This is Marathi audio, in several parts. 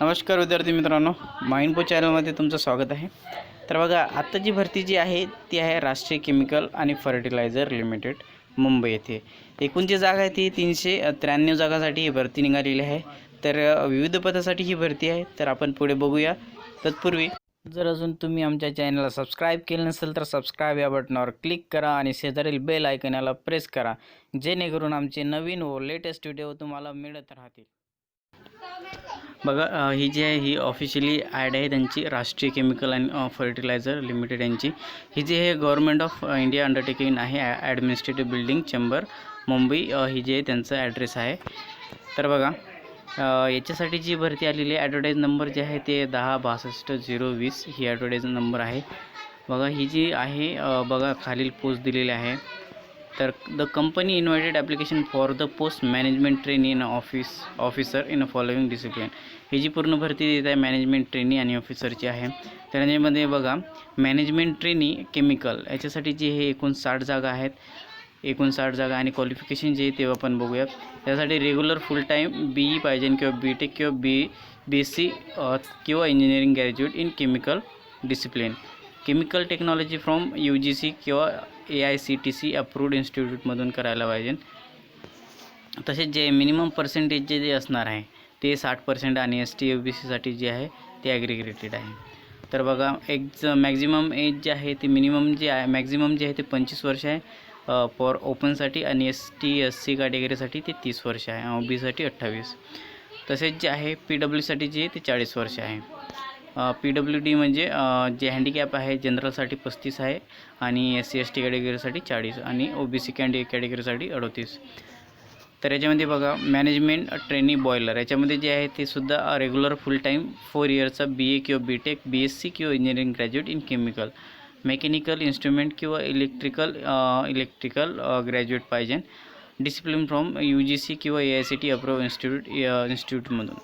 नमस्कार विद्यार्थी मित्रांनो, माइंडपो चॅनलमध्ये तुमचं स्वागत आहे। तर बघा, आता जी भरती जी आहे ती आहे राष्ट्रीय केमिकल आणि फर्टिलायझर लिमिटेड मुंबई येथे। एकूण जी जागा आहे ती 393 जागांसाठी ही भरती निघालेली आहे। तर विविध पदासाठी ही भरती आहे। तर आपण पुढे बघूया। तत्पूर्वी जर अजून तुम्ही आमच्या चॅनलला सबस्क्राईब केले नसेल तर सबस्क्राईब या बटनावर क्लिक करा आणि शेजारील बेल आयकॉनला प्रेस करा, जेणेकरून आमचे नवीन व लेटेस्ट व्हिडिओ तुम्हाला मिळत राहतील। बघा, ही जी आहे ही ऑफिशियली ॲड आहे त्यांची, राष्ट्रीय केमिकल आणि फर्टिलायझर लिमिटेड यांची। ही जी आहे गव्हर्नमेंट ऑफ इंडिया अंडरटेकिंग आहे, ॲडमिनिस्ट्रेटिव्ह बिल्डिंग चेंबर मुंबई, ही जी आहे त्यांचा ॲड्रेस आहे। तर बघा, याच्यासाठी जी भरती आलेली आहे, ॲडव्हर्टाईज नंबर जे आहे ते 10626020 ही ॲडव्हर्टाईज नंबर आहे। बघा, ही जी आहे बघा खालील पोस्ट दिलेली आहे। तर the company invited application for the post management trainee in officer in following discipline. ही जी पूर्ण भरती देत आहे मॅनेजमेंट ट्रेनी आणि ऑफिसरची आहे। त्याच्यामध्ये बघा, मॅनेजमेंट ट्रेनी केमिकल याच्यासाठी जी हे एकूण 60 जागा आहेत, एकूण 60 जागा। आणि क्वालिफिकेशन जे आहे ते आपण बघूयात। त्यासाठी रेग्युलर फुल टाईम BE पाहिजे किंवा BTech किंवा BSc किंवा engineering graduate in chemical discipline, chemical technology from UGC किंवा AICTC अप्रूव्ड इन्स्टिट्यूटमधून करायला पाहिजे। तसेच जे मिनिमम पर्सेंटेज जे असणार आहे ते 60% आणि ST OBC साठी जे आहे ते ॲग्रिगेटेड आहे। तर बघा, एक मॅक्झिमम एज जे आहे ते मिनिमम जे आहे मॅक्झिमम जे आहे ते 25 वर्ष आहे फॉर ओपनसाठी, आणि ST SC कॅटेगरीसाठी ते 30 वर्ष आहे, OBCसाठी 28। तसेच जे आहे PW साठी जे ते 40 वर्ष आहे। PWD म्हणजे जे हँडिकॅप आहे जनरलसाठी 35 आहे, आणि SC ST कॅटेगरीसाठी 40 आणि OBC कॅटेगरीसाठी 38। तर याच्यामध्ये बघा, मॅनेजमेंट ट्रेनी बॉयलर याच्यामध्ये जे आहे ते सुद्धा रेग्युलर फुल टाईम 4 इयर्सचा BA किंवा BTech BSc किंवा engineering graduate in chemical, mechanical instrument किंवा इलेक्ट्रिकल ग्रॅज्युएट पाहिजे, डिसिप्लिन फ्रॉम UGC किंवा AICTE अप्रूव्ड इन्स्टिट्यूटमधून।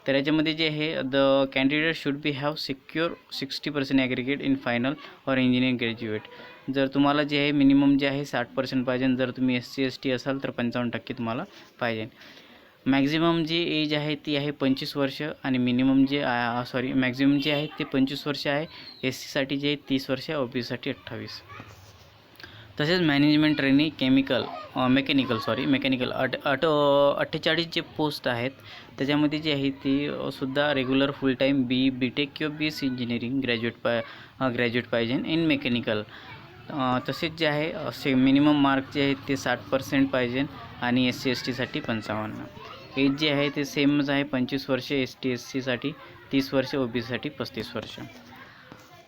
तर याच्यामध्ये जे आहे the candidate should be have secure 60% aggregate in final और इंजिनिअरिंग ग्रॅज्युएट। जर तुम्हाला जे आहे मिनिमम जे आहे 60% पाहिजे, जर तुम्ही SC ST असाल तर 55% तुम्हाला पाहिजे। मॅक्झिमम जी एज आहे ती आहे 25 वर्ष, आणि मिनिमम जे मॅक्झिमम जे आहे ते 25 वर्ष आहे। SC साठी जे 30 वर्ष आहे, OBC साठी 28। तसेच मॅनेजमेंट ट्रेनी मेकॅनिकल 48 जे पोस्ट आहेत त्याच्यामध्ये जे आहे ती सुद्धा रेग्युलर फुल टाईम BTech किंवा BSc इंजिनिअरिंग ग्रॅज्युएट पाहिजे इन मेकॅनिकल। तसेच जे आहे मिनिमम मार्क जे आहेत ते 60% पाहिजे, आणि SC ST साठी 55। एज जे आहे ते सेमच आहे, 25 वर्ष ST SC साठी, 30 वर्ष OBC साठी 35 वर्ष।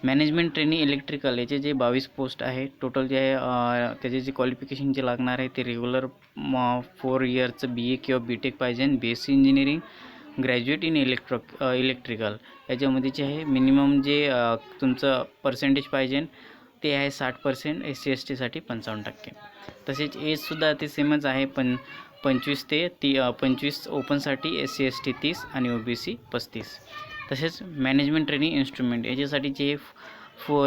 मॅनेजमेंट ट्रेनी इलेक्ट्रिकल याचे जे 22 पोस्ट आहे टोटल जे आहे, त्याचे जे क्वालिफिकेशन जे लागणार आहे ते रेग्युलर 4 इयर्सचं BA किंवा BTech पाहिजे, BSc engineering graduate in electrical. याच्यामध्ये जे आहे मिनिमम जे तुमचं पर्सेंटेज पाहिजे ते आहे 60%, SC ST साठी 55%। तसेच एजसुद्धा ते सेमच आहे, 25 ओपनसाठी, SC ST 30 आणि OBC 35। तसेच मॅनेजमेंट ट्रेनिंग इन्स्ट्रुमेंट याच्यासाठी जे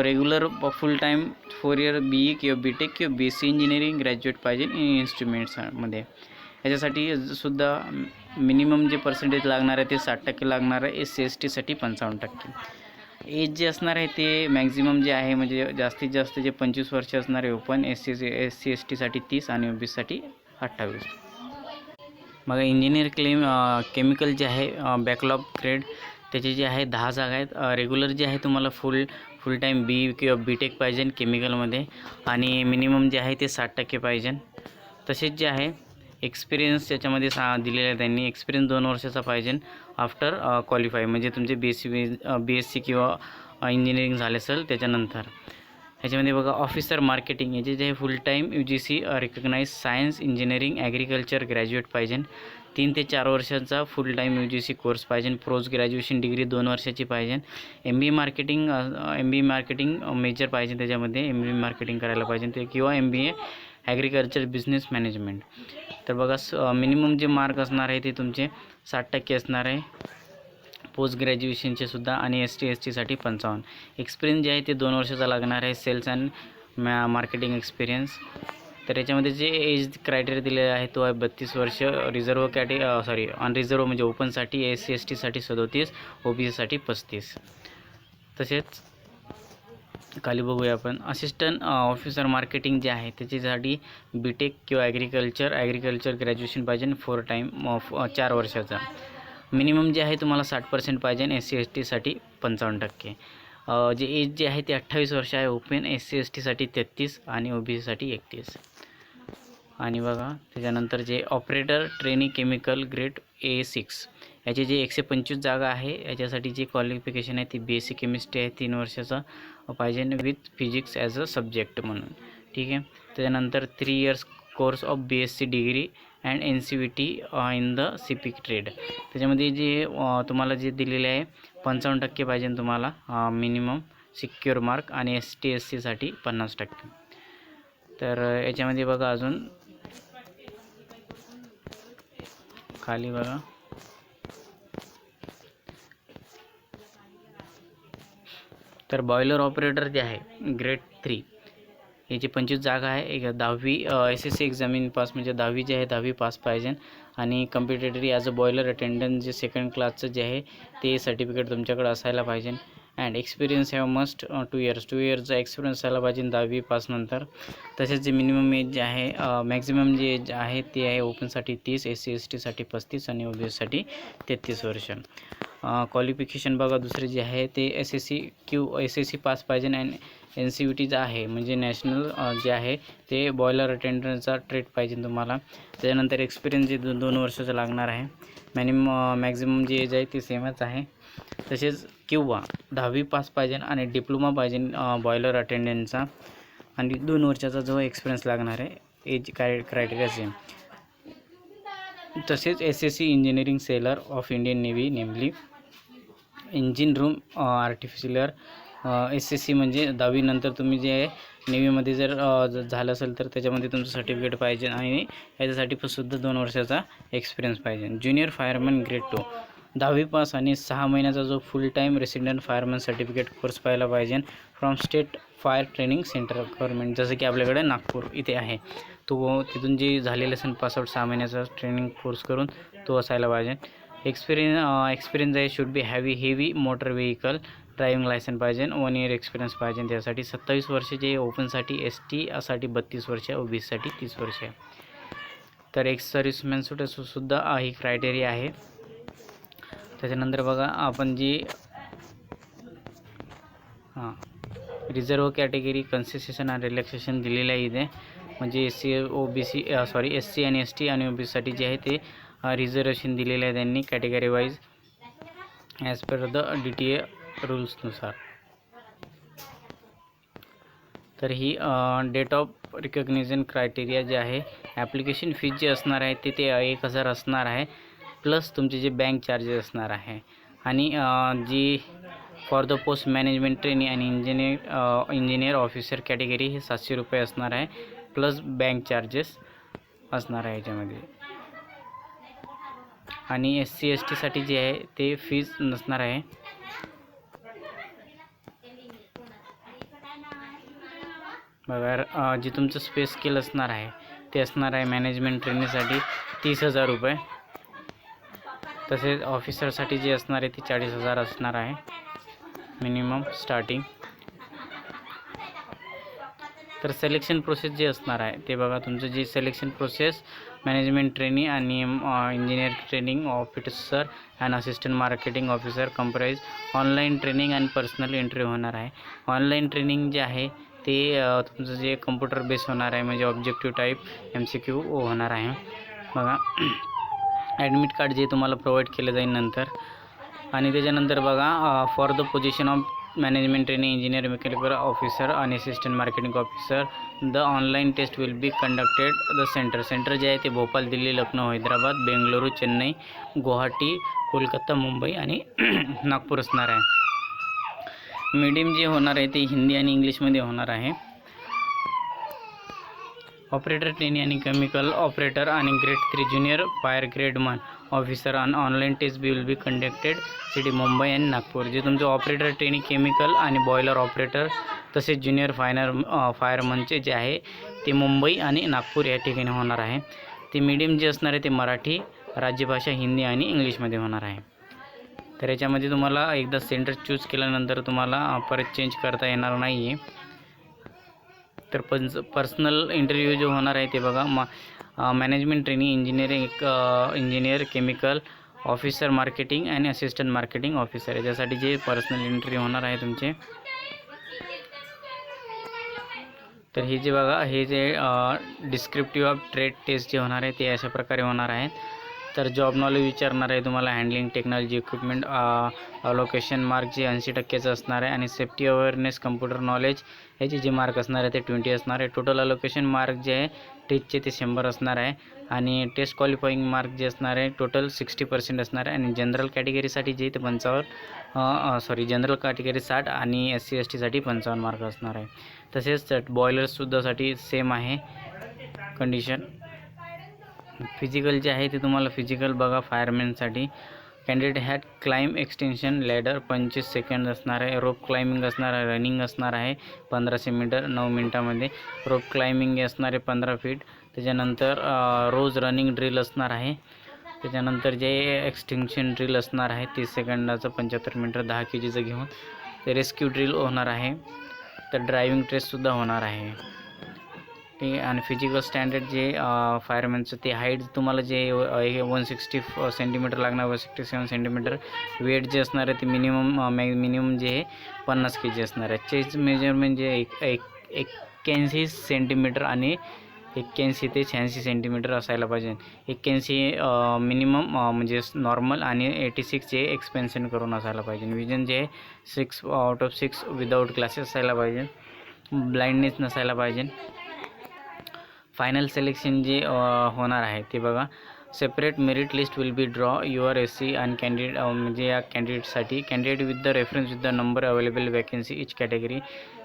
regular full time 4 year BE किंवा BTech किंवा BSc इंजिनिअरिंग ग्रॅज्युएट पाहिजे इन इन्स्ट्रुमेंट्समध्ये। याच्यासाठी सुद्धा मिनिमम जे पर्सेंटेज लागणार आहे ते 60% लागणार आहे, SC ST साठी 55%। एज जे असणार आहे ते मॅक्झिमम जे आहे म्हणजे जास्तीत जास्त जे 25 वर्ष असणार आहे ओपन, SC ST साठी 30 आणि OBC साठी 28। मग इंजिनियर केमिकल जे आहे बॅकलॉग ग्रेड त्याचे जे आहे 10 जागा आहेत। रेग्युलर जे आहे तुम्हाला फुल टाईम BE किंवा BTech पाहिजे केमिकलमध्ये, आणि मिनिमम जे आहे ते 60% पाहिजे। तसेच जे आहे एक्सपिरियन्स त्याच्यामध्ये दिलेला आहे त्यांनी, एक्सपिरियन्स 2 वर्षाचा पाहिजे आफ्टर क्वालिफाय, म्हणजे तुमचे BSc किंवा इंजिनिअरिंग झाले असेल त्याच्यानंतर। ह्याच्यामध्ये बघा, ऑफिसर मार्केटिंग याचे जे full time UGC recognise science engineering agriculture graduate पाहिजे, 3 ते 4 वर्षाचा फुल टाईम UGC कोर्स पाहिजे, पोस्ट ग्रॅज्युएशन डिग्री 2 वर्षाची पाहिजे, MBA मार्केटिंग मेजर पाहिजे, त्याच्यामध्ये MBA मार्केटिंग करायला पाहिजे ते, किंवा MBA ॲग्रिकल्चर बिझनेस मॅनेजमेंट। तर बघा, मिनिमम जे मार्क असणार आहे ते तुमचे 60% असणार आहे पोस्ट ग्रॅज्युएशनचे सुद्धा, आणि ST ST साठी 55। एक्सपिरियन्स जे आहे ते 2 वर्षाचा लागणार आहे, सेल्स अँड मार्केटिंग एक्सपिरियन्स। तर याच्यामध्ये जे एज क्रायटेरिया दिलेला आहे तो आहे 32 वर्ष. रिझर्व अनरिझर्व म्हणजे ओपनसाठी, SC STसाठी 37, OBCसाठी 35. तसेच खाली बघूया आपण असिस्टंट ऑफिसर मार्केटिंग जे आहे त्याच्यासाठी BTech किंवा ॲग्रिकल्चर ग्रॅज्युएशन पाहिजे 4 वर्षाचा. मिनिमम जे आहे तुम्हाला 60% पाहिजे. SC STसाठी 55%. जे एज जे आहे ते 28 वर्ष आहे ओपन, SC STसाठी 33 आणि OBCसाठी 31. आणि बघा त्याच्यानंतर जे operator training chemical grade A6 याचे जे 125 जागा आहे. याच्यासाठी जे क्वालिफिकेशन आहे ती BSc केमिस्ट्री आहे 3 वर्षाचा पाहिजे with physics as a subject म्हणून. ठीक आहे. त्याच्यानंतर 3 years course of BSc degree and NCVT in the CP trade. त्याच्यामध्ये जे तुम्हाला जे दिलेले आहे 55% पाहिजे तुम्हाला मिनिमम सिक्युअर मार्क आणि ST SCसाठी 50%. तर याच्यामध्ये बघा अजून खाली बघा तर बॉयलर ऑपरेटर जे आहे ग्रेड 3 याची 25 जागा आहे. एक 10वी SSC एक्झामिन पास म्हणजे 10वी जे आहे 10वी पास पाहिजे आणि कम्पिटेटरी ॲज अ बॉयलर अटेंडंट जे 2nd क्लासचं जे आहे ते सर्टिफिकेट तुमच्याकडे असायला पाहिजे. अँड एक्सपिरियन्स हॅव मस्ट 2 इयर्सचा एक्सपिरियन्स असायला पाहिजे 10वी पासनंतर. तसेच जे मिनिमम एज जे आहे मॅक्झिमम जे एज आहे ते आहे ओपनसाठी 30, SC STसाठी 35 आणि OBCसाठी 33 वर्ष. क्वालिफिकेशन बघा दुसरे जे आहे ते SSC पास पाहिजे अँड NCVT जे आहे म्हणजे नॅशनल जे आहे ते बॉयलर अटेंडंटचा ट्रेड पाहिजे तुम्हाला. त्याच्यानंतर एक्सपिरियन्स जे 2 वर्षाचा लागणार आहे. मॅक्झिमम जे एज आहे ते सेमच आहे. तसेच किंवा 10वी पास पाहिजे आणि डिप्लोमा पाहिजे बॉयलर अटेंडंटचा आणि 2 वर्षाचा जो एक्सपिरियन्स लागणार आहे. Age criteria same. तसेच SSC engineering sailor of Indian Navy namely engine room artificial SSC म्हणजे 10वी नंतर तुम्ही जे आहे नेव्हीमध्ये जर झालं असेल तर त्याच्यामध्ये तुमचं सर्टिफिकेट पाहिजे आणि याच्यासाठी सुद्धा 2 वर्षाचा एक्सपिरियन्स पाहिजे. ज्युनियर फायरमॅन ग्रेड 2 10वी पास आणि 6 महिन्याचा जो फुल time resident fireman certificate course पाहायला पाहिजे from state fire training centre government जसं की आपल्याकडे नागपूर इथे आहे. तो तिथून जे झालेलं असेल पासआउट 6 महिन्याचा ट्रेनिंग कोर्स करून तो असायला पाहिजे. एक्सपिरियन्स आहे should be heavy motor vehicle driving licence पाहिजे. 1 इयर एक्सपिरियन्स पाहिजे. त्यासाठी 27 वर्ष जे ओपनसाठी ST साठी 32 वर्ष आहे, OBCसाठी 30 वर्ष आहे. तर एक्स सर्व्हिसमॅन सुद्धा ही क्रायटेरिया आहे. त्याच्यानंतर बघा आपण जी रिझर्व कॅटेगरी कन्सेशन आणि रिलॅक्सेशन दिलेलं आहे इथे म्हणजे SC आणि ST आणि OBCसाठी जे आहे ते रिझर्वेशन दिलेलं आहे त्यांनी category wise as per the DTA रूल्सनुसार. तर ही डेट ऑफ रिकग्निशन क्रायटेरिया जे आहे ॲप्लिकेशन फीज जे असणार आहे ते 1000 असणार आहे प्लस तुमचे जे बँक चार्जेस असणार आहे. आणि जी for the post management training आणि इंजिनियर ऑफिसर कॅटेगरी हे 700 रुपये असणार आहे प्लस बँक चार्जेस असणार आहे याच्यामध्ये. आणि SC STसाठी जे आहे ते फीज नसणार आहे. बघा जे तुमचं स्पेस स्किल असणार आहे ते असणार आहे मॅनेजमेंट ट्रेनिंगसाठी 30,000 रुपये. तसेच ऑफिसरसाठी जे असणार आहे ते 40,000 असणार आहे मिनिमम स्टार्टिंग. तर सिलेक्शन प्रोसेस जे असणार आहे ते बघा तुमचं जे सिलेक्शन प्रोसेस मॅनेजमेंट ट्रेनिंग आणि engineer training officer and assistant marketing officer comprise online training and personal interview होणार आहे. ऑनलाईन ट्रेनिंग जे आहे ते तुमचं जे कम्प्युटर बेस होणार आहे म्हणजे ऑब्जेक्टिव्ह टाईप MCQ होणार आहे. बघा ॲडमिट कार्ड जे तुम्हाला प्रोव्हाइड केलं जाईल नंतर. आणि त्याच्यानंतर बघा for the position of management training engineer mechanical officer आणि assistant marketing officer the online test will be conducted the centre जे आहे ते भोपाळ, दिल्ली, लखनौ, हैदराबाद, बेंगलुरू, चेन्नई, गुवाहाटी, कोलकाता, मुंबई आणि नागपूर असणार आहे. मीडियम जे होणार आहे ते हिंदी आणि इंग्लिशमध्ये होणार आहे. ऑपरेटर ट्रेनिंग आणि केमिकल ऑपरेटर आणि grade 3 junior fire grade 1 officer आणि online test will be conducted city Mumbai आणि नागपूर. जे तुमचं ऑपरेटर ट्रेनिंग केमिकल आणि बॉयलर ऑपरेटर तसेच ज्युनियर फायरमनचे जे आहे ते मुंबई आणि नागपूर या ठिकाणी होणार आहे. ते मीडियम जे असणार आहे ते मराठी, राज्यभाषा हिंदी आणि इंग्लिशमध्ये होणार आहे. तर याच्यामध्ये तुम्हाला एकदा सेंटर चूज केल्यानंतर तुम्हाला परत चेंज करता येणार नाही आहे. तर पर्सनल इंटरव्ह्यू जो होणार आहे ते बघा, management training engineer chemical officer marketing आणि असिस्टंट मार्केटिंग ऑफिसर, याच्यासाठी जे पर्सनल इंटरव्ह्यू होणार आहे तुमचे. तर हे जे बघा, हे जे डिस्क्रिप्टिव्ह ऑफ ट्रेड टेस्ट जे होणार आहे ते अशा प्रकारे होणार आहेत. तर जॉब नॉलेज विचारणार आहे तुम्हाला, handling technology equipment, allocation mark जे 80% असणार आहे, आणि सेफ्टी अवेअरनेस कम्प्युटर नॉलेज याचे जे मार्क असणार आहे ते 20 असणार आहे. टोटल अलोकेशन मार्क जे आहे टेस्टचे ते 100 असणार आहे, आणि टेस्ट क्वालिफाईंग मार्क जे असणार आहे टोटल 60% असणार आहे. आणि जनरल कॅटेगरीसाठी जे ते 55 जनरल कॅटेगरी 60 आणि SC ST साठी 55 मार्क असणार आहे. तसेच बॉयलरसुद्धासाठी सेम आहे कंडिशन. फिजिकल जे आहे ते तुम्हाला फिजिकल बघा, फायरमॅनसाठी candidate had climb extension ladder 25 second असणार आहे. रोप क्लाइंबिंग असणार आहे, रनिंग असणार आहे 1500 मीटर 9 मिनटामध्ये. रोप क्लाइंबिंग असणार आहे 15 फीट. त्याच्यानंतर रोज रनिंग ड्रिल असणार आहे. त्याच्यानंतर जे एक्सटेन्शन ड्रिल असणार आहे 30 सेकंदाचं 75 मीटर 10 kgचं घेऊन. ते रेस्क्यू ड्रिल होणार आहे. तर ड्रायव्हिंग टेस्टसुद्धा होणार आहे. ठीक आहे. आणि फिजिकल स्टँडर्ड जे फायरमॅनचं ते हाईट तुम्हाला जे 160 सेंटीमीटर लागणार, 167 सेंटीमीटर. वेट जे असणार आहे ते मिनिमम जे आहे 50 kg असणार आहे. चेस्ट मेजरमेंट जे 81 सेंटीमीटर आणि 81 ते 86 सेंटीमीटर असायला पाहिजे. 81 मिनिमम म्हणजे नॉर्मल, आणि 86 जे एक्सपेन्शन करून असायला पाहिजे. विजन जे 6 आउट ऑफ 6 विदाऊट ग्लासेस असायला पाहिजे. ब्लाइंडनेस नसायला पाहिजे. फायनल सिलेक्शन जे होणार आहे ते बघा, separate merit list will be draw your SC आणि कॅन्डिडेट, म्हणजे या कॅन्डिडेटसाठी candidate with the reference with the number available vacancy each category.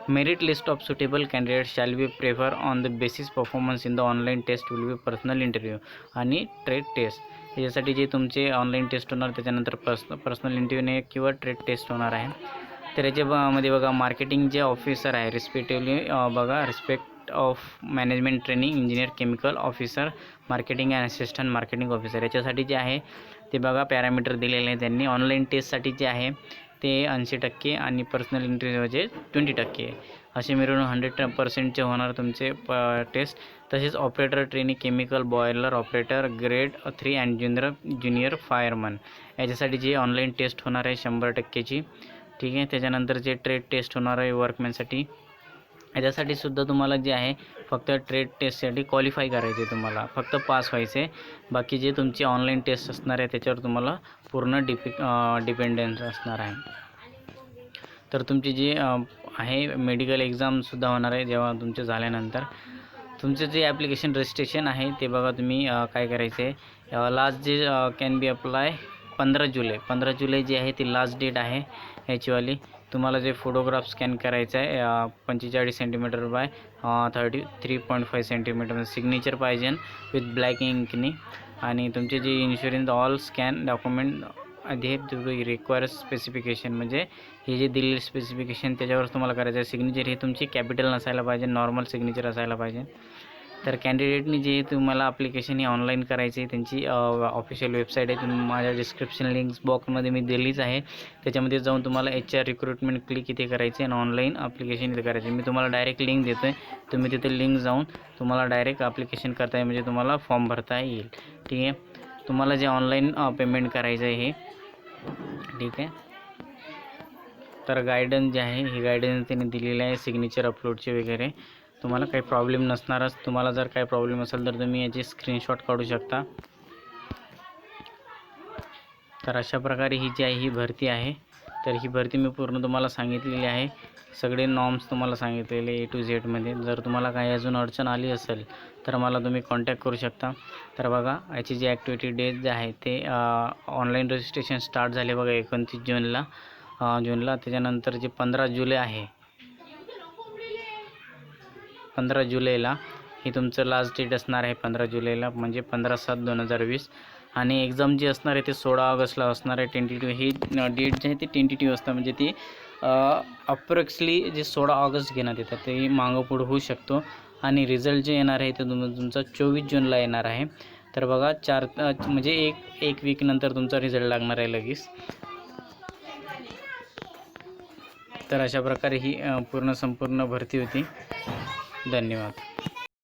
Merit list of suitable candidate shall be prefer on the basis performance in the online test will be personal interview आणि ट्रेड टेस्ट. याच्यासाठी जे तुमचे ऑनलाईन टेस्ट होणार त्याच्यानंतर पर्सनल इंटरव्ह्यूने किंवा ट्रेड टेस्ट होणार आहे. तर याच्यामध्ये बघा, मार्केटिंग जे ऑफिसर आहे रिस्पेक्टिव्हली बघा, respect of management training engineer chemical officer marketing and assistant marketing officer, याच्यासाठी जे आहे ते बघा पॅरामीटर दिलेले आहे त्यांनी. ऑनलाईन टेस्टसाठी जे आहे ते 80% आणि पर्सनल इंटरव्ह्यूचे 20% असे मिळून 100% होणार तुमचे टेस्ट. तसेच operator training chemical boiler operator grade 3 and junior fireman, याच्यासाठी जे ऑनलाईन टेस्ट होणार आहे 100%ची. ठीक आहे. त्याच्यानंतर जे ट्रेड टेस्ट होणार आहे वर्कमॅनसाठी, याच्यासाठी सुद्धा तुम्हाला जे आहे फक्त ट्रेड टेस्टसाठी क्वालिफाय करायचे, तुम्हाला फक्त पास व्हायचे. बाकी जे तुमची ऑनलाईन टेस्ट असणार आहे त्याच्यावर तुम्हाला पूर्ण डिपेंडन्स असणार आहे. तर तुमची जी आहे मेडिकल एक्झामसुद्धा होणार आहे जेव्हा तुमचे झाल्यानंतर. तुमचं जे ॲप्लिकेशन रजिस्ट्रेशन आहे ते बघा तुम्ही काय करायचं आहे, लास्ट जे कॅन बी अप्लाय 15 जुलै जे आहे ती लास्ट डेट आहे ह्याचीवाली. तुम्हाला जे फोटोग्राफ स्कॅन करायचं आहे 45 सेंटीमीटर बाय 33.5 सेंटीमीटर सिग्नेचर पाहिजे विथ ब्लॅक इंकनी. आणि तुमचे जे इन्शुरन्स ऑल स्कॅन डॉक्युमेंट आधी रिक्वायर स्पेसिफिकेशन, म्हणजे हे जे दिलेले स्पेसिफिकेशन त्याच्यावर तुम्हाला करायचं आहे. सिग्नेचर हे तुमची कॅपिटल नसायला पाहिजे, नॉर्मल सिग्नेचर असायला पाहिजे. तर कॅन्डिडेटनी जे तुम्हाला ॲप्लिकेशन हे ऑनलाईन करायचे आहे त्यांची ऑफिशियल वेबसाईट आहे, तुम्ही माझ्या डिस्क्रिप्शन लिंक्स बॉक्समध्ये मी दिलीच आहे. त्याच्यामध्ये जाऊन तुम्हाला HR रिक्रुटमेंट क्लिक इथे करायचे आणि ऑनलाईन ॲप्लिकेशन इथे करायचे. मी तुम्हाला डायरेक्ट लिंक देतो आहे, तुम्ही तिथे लिंक जाऊन तुम्हाला डायरेक्ट ॲप्लिकेशन करता येईल, म्हणजे तुम्हाला फॉर्म भरता येईल. ठीक आहे. तुम्हाला जे ऑनलाईन पेमेंट करायचं आहे हे. ठीक आहे. तर गायडन्स जे आहे हे गायडन्स त्यांनी दिलेलं आहे सिग्नेचर अपलोडचे वगैरे. तुम्हाला काही प्रॉब्लेम नसणारच. तुम्हाला जर काही प्रॉब्लेम असेल तर तुम्ही याची स्क्रीनशॉट काढू शकता. तर अशा प्रकारे ही जी आहे ही भरती आहे. तर ही भरती मी पूर्ण तुम्हाला सांगितलेली आहे, सगळे नॉर्म्स तुम्हाला सांगितलेले A to Z मध्ये. जर तुम्हाला काही अजून अडचण आली असेल तर मला तुम्ही कॉन्टॅक्ट करू शकता. तर बघा याची जी ॲक्टिव्हिटी डेट जे आहे ते ऑनलाईन रजिस्ट्रेशन स्टार्ट झाले बघा 29 जूनला. त्याच्यानंतर जे 15 जुलै आहे, 15 जुलैला ही तुमचं लास्ट डेट असणार आहे. 15 जुलैला म्हणजे 15/7/2020. आणि एक्झाम जी असणार आहे ते 16 ऑगस्टला असणार आहे. टेंटेटिव्ह ही डेट जी आहे ती टेंटेटिव्ह असतं, म्हणजे ती अप्रॉक्सली जे 16 ऑगस्ट घेण्यात येतात ते मागं पुढं होऊ शकतो. आणि रिझल्ट जे येणार आहे ते तुमचा 24 जूनला येणार आहे. तर बघा म्हणजे एक वीक नंतर तुमचा रिझल्ट लागणार आहे लगेच. तर अशा प्रकारे ही संपूर्ण भरती होती. धन्यवाद.